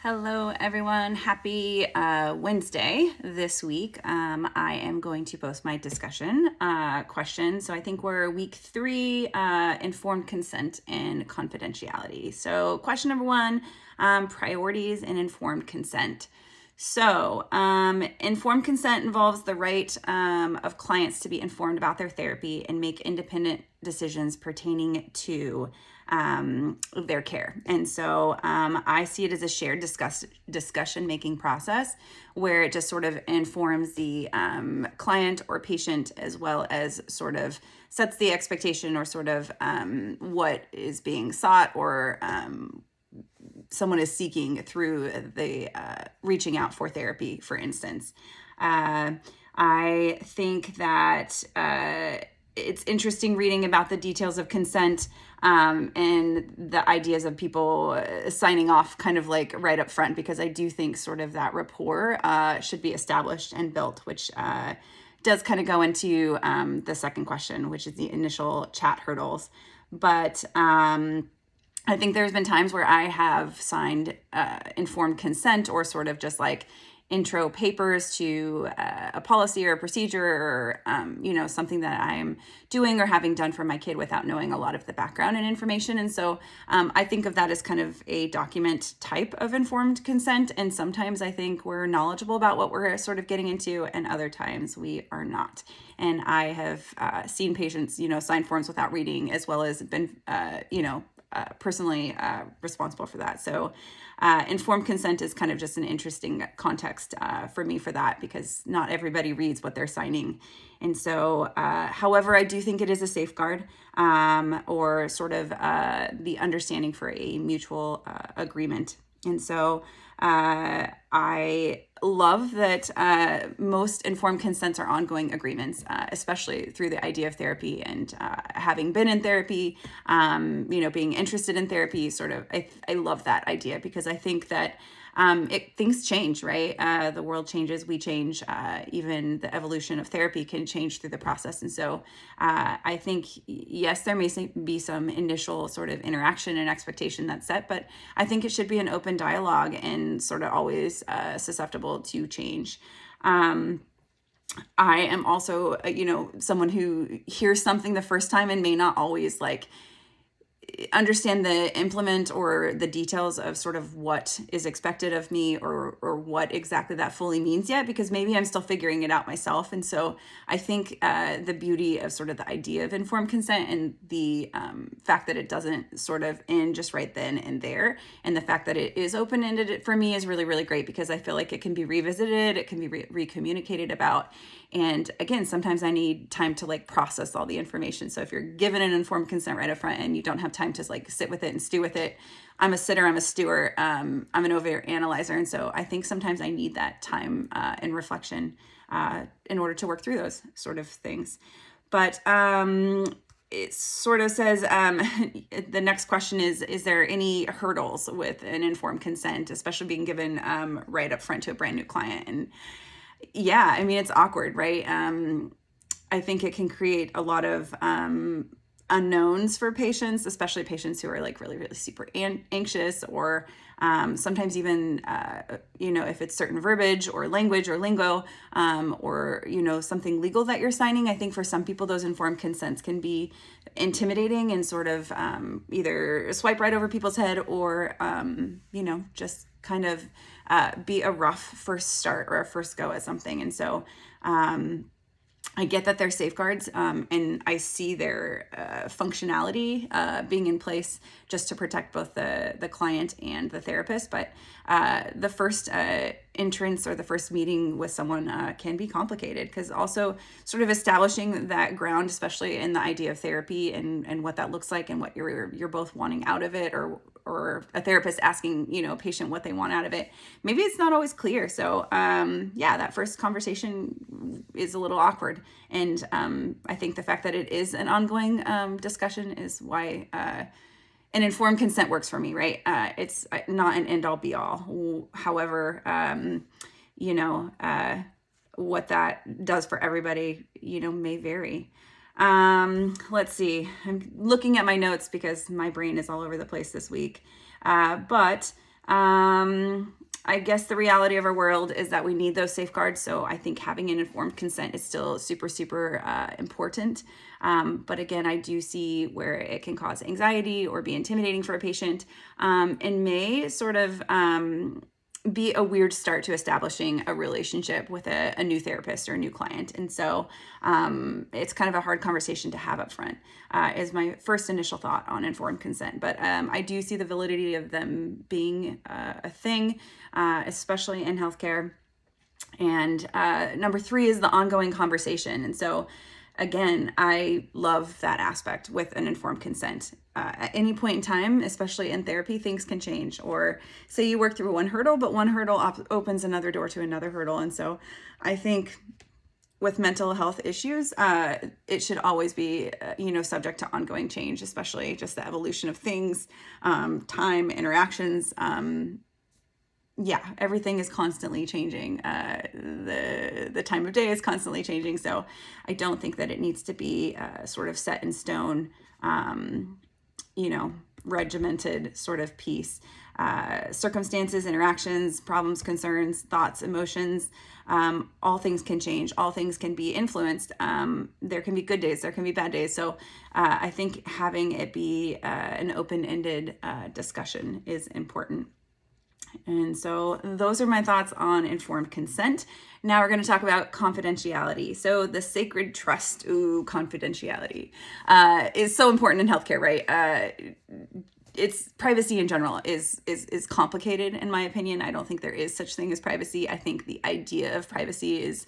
Hello, everyone. Happy Wednesday this week. I am going to post my discussion question. So I think we're week 3, informed consent and confidentiality. So question number 1, priorities in informed consent. So, informed consent involves the right of clients to be informed about their therapy and make independent decisions pertaining to their care. And so I see it as a shared discussion-making process where it just sort of informs the client or patient, as well as sort of sets the expectation or sort of what is being sought or someone is seeking through the reaching out for therapy, for instance. I think that it's interesting reading about the details of consent and the ideas of people signing off kind of like right up front, because I do think sort of that rapport should be established and built, which does kind of go into the second question, which is the initial chat hurdles. But I think there's been times where I have signed informed consent or sort of just like intro papers to a policy or a procedure or, something that I'm doing or having done for my kid without knowing a lot of the background and information. And so I think of that as kind of a document type of informed consent. And sometimes I think we're knowledgeable about what we're sort of getting into, and other times we are not. And I have seen patients, sign forms without reading, as well as been, personally responsible for that. So informed consent is kind of just an interesting context for me for that, because not everybody reads what they're signing. And so, however, I do think it is a safeguard or sort of the understanding for a mutual agreement. And so I love that most informed consents are ongoing agreements, especially through the idea of therapy and having been in therapy, being interested in therapy. Sort of, I love that idea, because I think that things change, right? The world changes, we change. Even the evolution of therapy can change through the process. And so I think, yes, there may be some initial sort of interaction and expectation that's set, but I think it should be an open dialogue and sort of always susceptible to change. I am also, someone who hears something the first time and may not always understand the implement or the details of sort of what is expected of me or what exactly that fully means yet, because maybe I'm still figuring it out myself. And so I think the beauty of sort of the idea of informed consent and the fact that it doesn't sort of end just right then and there, and the fact that it is open-ended for me is really, really great, because I feel like it can be revisited, it can be re-communicated about. And again, sometimes I need time to process all the information. So if you're given an informed consent right up front and you don't have time to sit with it and stew with it, I'm a sitter, I'm a stewer, I'm an over analyzer. And so I think sometimes I need that time and reflection in order to work through those sort of things. But it sort of says, the next question is there any hurdles with an informed consent, especially being given right up front to a brand new client? And yeah, I mean, it's awkward, right? I think it can create a lot of unknowns for patients, especially patients who are really, really super anxious, or sometimes even, if it's certain verbiage or language or lingo, or, something legal that you're signing. I think for some people, those informed consents can be intimidating and sort of either swipe right over people's head or, just kind of be a rough first start or a first go at something. And so I get that they're safeguards, and I see their functionality being in place just to protect both the client and the therapist. But the first entrance or the first meeting with someone can be complicated, because also sort of establishing that ground, especially in the idea of therapy and what that looks like and what you're both wanting out of it, or a therapist asking, a patient what they want out of it. Maybe it's not always clear. So that first conversation is a little awkward. And I think the fact that it is an ongoing discussion is why an informed consent works for me, right? It's not an end all be all. However, what that does for everybody, may vary. Let's see. I'm looking at my notes because my brain is all over the place this week. But I guess the reality of our world is that we need those safeguards. So I think having an informed consent is still super, super important. But again, I do see where it can cause anxiety or be intimidating for a patient, and may sort of be a weird start to establishing a relationship with a new therapist or a new client. And so it's kind of a hard conversation to have up front, is my first initial thought on informed consent. But I do see the validity of them being a thing, especially in healthcare. And number three is the ongoing conversation. And so again, I love that aspect with an informed consent. At any point in time, especially in therapy, things can change. Or say you work through one hurdle, but one hurdle opens another door to another hurdle. And so I think with mental health issues, it should always be, subject to ongoing change, especially just the evolution of things, time, interactions. Everything is constantly changing. The time of day is constantly changing. So I don't think that it needs to be sort of set in stone, regimented sort of piece. Circumstances, interactions, problems, concerns, thoughts, emotions, all things can change. All things can be influenced. There can be good days, there can be bad days. So I think having it be an open-ended discussion is important. And so those are my thoughts on informed consent. Now we're going to talk about confidentiality. So the sacred trust, confidentiality, is so important in healthcare, right? It's privacy in general is complicated in my opinion. I don't think there is such thing as privacy. I think the idea of privacy is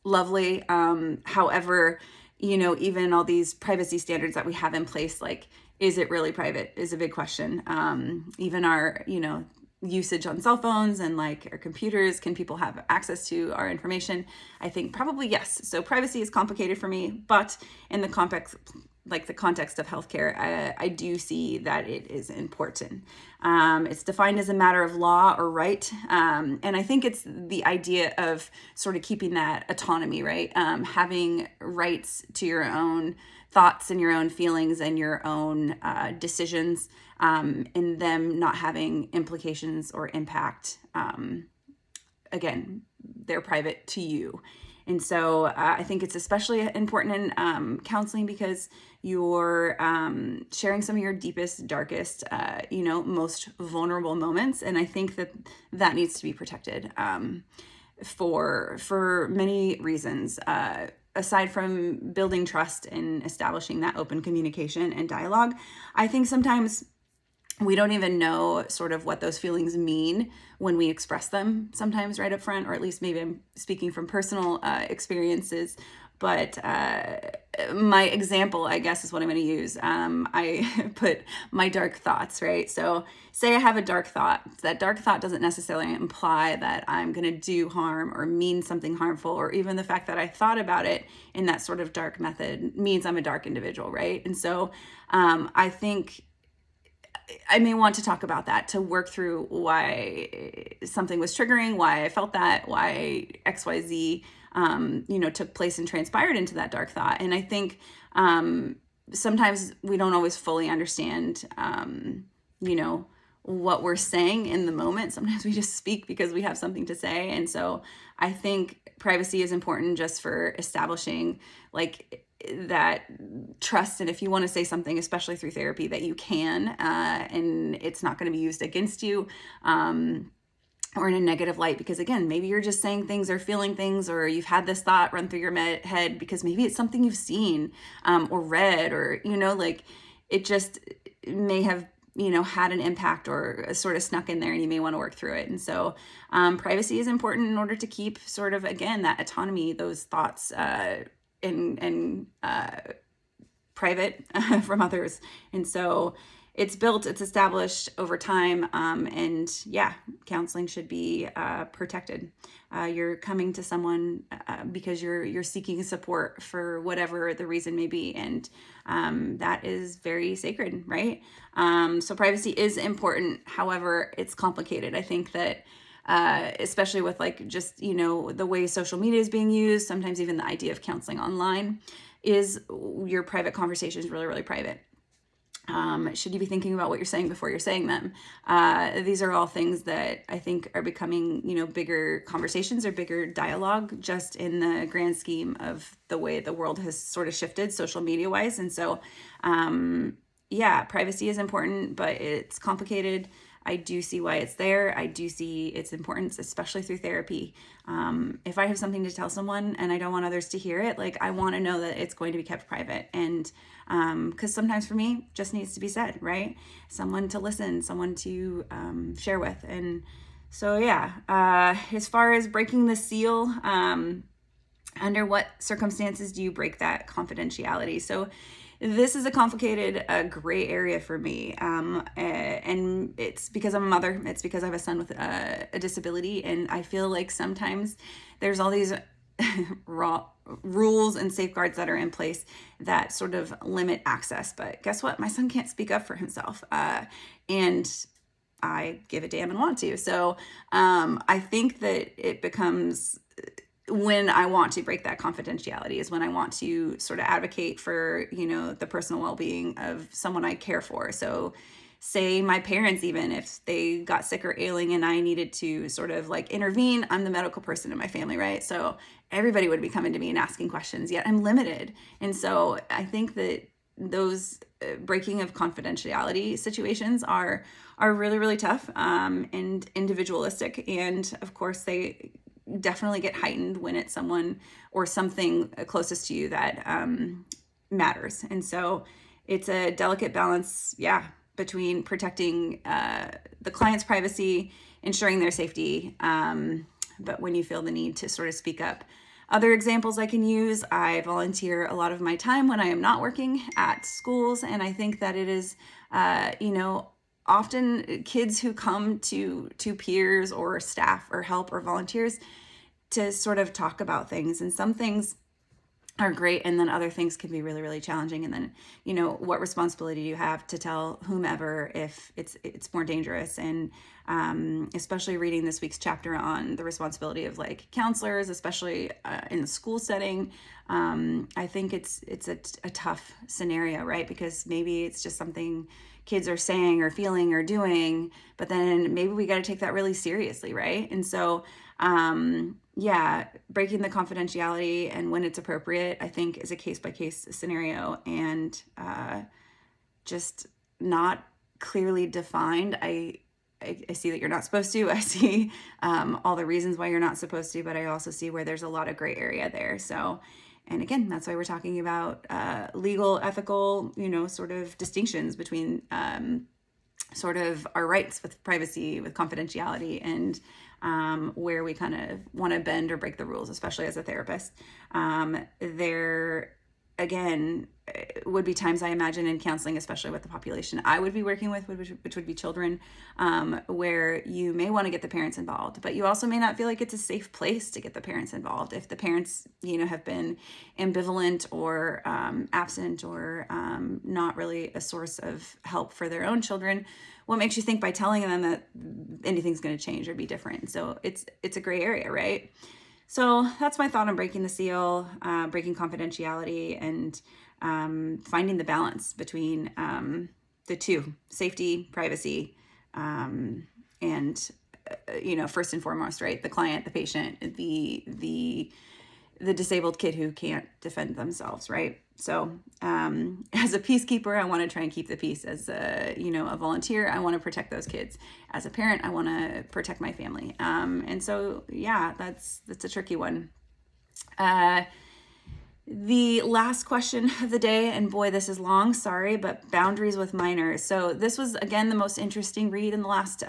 lovely. However, even all these privacy standards that we have in place, like, is it really private is a big question. Even our, usage on cell phones and like our computers, can people have access to our information? I think probably yes. So privacy is complicated for me, but in the context of healthcare, I do see that it is important. It's defined as a matter of law or right. And I think it's the idea of sort of keeping that autonomy, right? Having rights to your own thoughts and your own feelings and your own decisions, and them not having implications or impact. Again, they're private to you. And so I think it's especially important in counseling because you're sharing some of your deepest, darkest, most vulnerable moments. And I think that needs to be protected for many reasons. Aside from building trust and establishing that open communication and dialogue, I think sometimes we don't even know sort of what those feelings mean when we express them sometimes right up front, or at least maybe I'm speaking from personal experiences. But my example, I guess, is what I'm going to use. I put my dark thoughts, right? So say I have a dark thought. That dark thought doesn't necessarily imply that I'm going to do harm or mean something harmful, or even the fact that I thought about it in that sort of dark method means I'm a dark individual, right? And so I think I may want to talk about that to work through why something was triggering, why I felt that, why XYZ, took place and transpired into that dark thought. And I think sometimes we don't always fully understand, what we're saying in the moment. Sometimes we just speak because we have something to say. And so I think privacy is important just for establishing like that trust. And if you want to say something, especially through therapy, that you can, and it's not going to be used against you, or in a negative light, because again, maybe you're just saying things or feeling things, or you've had this thought run through your head because maybe it's something you've seen, or read, or, it just may have, had an impact or sort of snuck in there, and you may want to work through it. And so privacy is important in order to keep sort of, again, that autonomy, those thoughts, and private from others. And so it's established over time. And counseling should be protected. You're coming to someone because you're seeking support for whatever the reason may be. And that is very sacred, right? So privacy is important. However, it's complicated. I think that especially with like just, the way social media is being used, sometimes even the idea of counseling online is your private conversation is really, really private. Should you be thinking about what you're saying before you're saying them? These are all things that I think are becoming, bigger conversations or bigger dialogue, just in the grand scheme of the way the world has sort of shifted social media wise. And so, yeah, privacy is important, but it's complicated. I do see why it's there. I do see its importance, especially through therapy. If I have something to tell someone and I don't want others to hear it, like, I want to know that it's going to be kept private. And because sometimes for me, just needs to be said, right? Someone to listen, someone to share with. And so, yeah, as far as breaking the seal, under what circumstances do you break that confidentiality? So this is a complicated, gray area for me. And it's because I'm a mother. It's because I have a son with a disability. And I feel like sometimes there's all these rules and safeguards that are in place that sort of limit access. But guess what? My son can't speak up for himself. And I give a damn and want to. So I think that it becomes, when I want to break that confidentiality, is when I want to sort of advocate for, the personal well-being of someone I care for. So say my parents, even if they got sick or ailing and I needed to sort of like intervene, I'm the medical person in my family, right? So everybody would be coming to me and asking questions, yet I'm limited. And so I think that those breaking of confidentiality situations are really, really tough, and individualistic. And of course, they definitely get heightened when it's someone or something closest to you that matters. And so it's a delicate balance, between protecting the client's privacy, ensuring their safety, but when you feel the need to sort of speak up. Other examples I can use: I volunteer a lot of my time when I am not working at schools, and I think that it is, often kids who come to peers or staff or help or volunteers to sort of talk about things, and some things are great, and then other things can be really, really challenging. And then, what responsibility do you have to tell whomever if it's more dangerous? And especially reading this week's chapter on the responsibility of like counselors, especially in the school setting, I think it's a tough scenario, right? Because maybe it's just something kids are saying or feeling or doing, but then maybe we got to take that really seriously, right? And so breaking the confidentiality and when it's appropriate, I think, is a case-by-case scenario, and just not clearly defined. I see that you're not supposed to. I see all the reasons why you're not supposed to, but I also see where there's a lot of gray area there. So, and again, that's why we're talking about legal, ethical, sort of distinctions between sort of our rights with privacy, with confidentiality, and where we kind of want to bend or break the rules, especially as a therapist. There, again, would be times, I imagine, in counseling, especially with the population I would be working with, which would be children, where you may want to get the parents involved, but you also may not feel like it's a safe place to get the parents involved. If the parents, have been ambivalent or absent or not really a source of help for their own children, what makes you think by telling them that anything's going to change or be different? So it's a gray area, right? So that's my thought on breaking the seal, breaking confidentiality, and finding the balance between the two: safety, privacy, and first and foremost, right, the client, the patient, the disabled kid who can't defend themselves, right? So as a peacekeeper, I want to try and keep the peace. As a volunteer, I want to protect those kids. As a parent, I want to protect my family. And so, that's a tricky one. The last question of the day, and boy, this is long, sorry, but boundaries with minors. So this was, again, the most interesting read in the last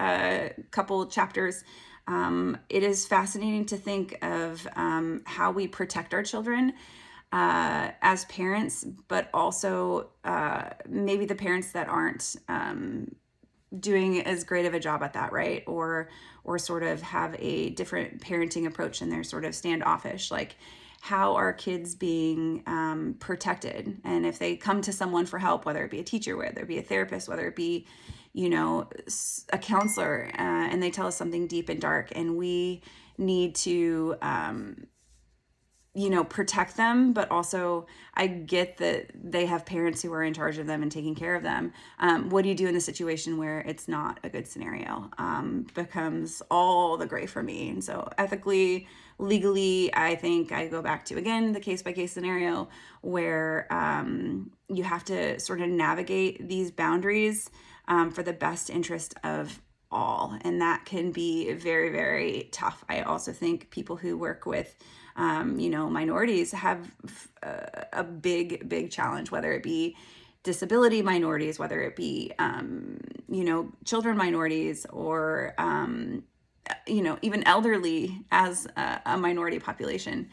couple chapters. It is fascinating to think of how we protect our children as parents, but also maybe the parents that aren't doing as great of a job at that, right? Or sort of have a different parenting approach, and they're sort of standoffish. Like, how are kids being protected? And if they come to someone for help, whether it be a teacher, whether it be a therapist, whether it be, a counselor, and they tell us something deep and dark, and we need to, protect them, but also I get that they have parents who are in charge of them and taking care of them. What do you do in the situation where it's not a good scenario? Becomes all the gray for me. And so ethically, legally, I think I go back to, again, the case-by-case scenario where you have to sort of navigate these boundaries for the best interest of all. And that can be very, very tough. I also think people who work with minorities have a big challenge, whether it be disability minorities, whether it be, children minorities, or, even elderly as a minority population.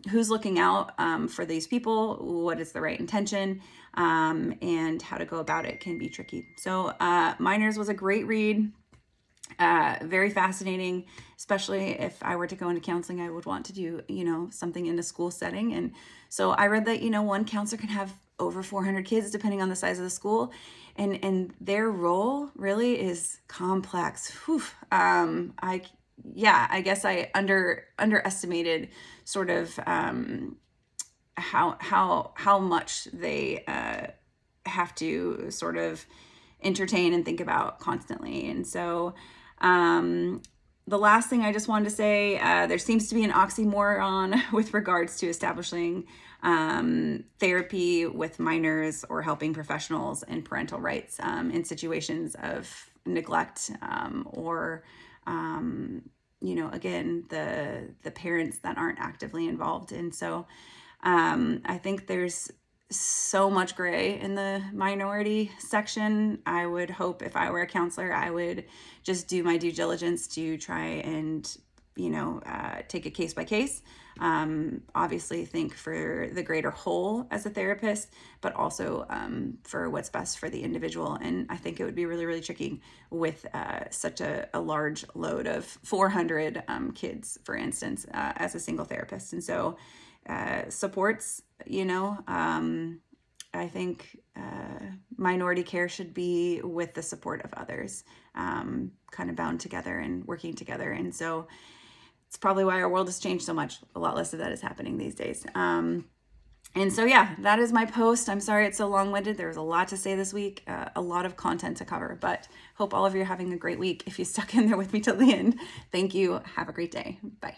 Who's looking out for these people? What is the right intention? And how to go about it can be tricky. So Minors was a great read. Very fascinating, especially if I were to go into counseling. I would want to do, something in a school setting. And so I read that, one counselor can have over 400 kids depending on the size of the school. And their role really is complex. Whew. I guess I underestimated sort of how much they have to sort of entertain and think about constantly. And so the last thing I just wanted to say, there seems to be an oxymoron with regards to establishing therapy with minors or helping professionals and parental rights in situations of neglect or again, the parents that aren't actively involved. And so I think there's so much gray in the minority section. I would hope if I were a counselor, I would just do my due diligence to try and, take a case by case. Obviously think for the greater whole as a therapist, but also for what's best for the individual. And I think it would be really, really tricky with such a large load of 400 kids, for instance, as a single therapist. And so supports, I think minority care should be with the support of others, kind of bound together and working together. And so it's probably why our world has changed so much. A lot less of that is happening these days. And so, that is my post. I'm sorry it's so long-winded. There was a lot to say this week, a lot of content to cover, but hope all of you are having a great week. If you stuck in there with me till the end, thank you. Have a great day. Bye.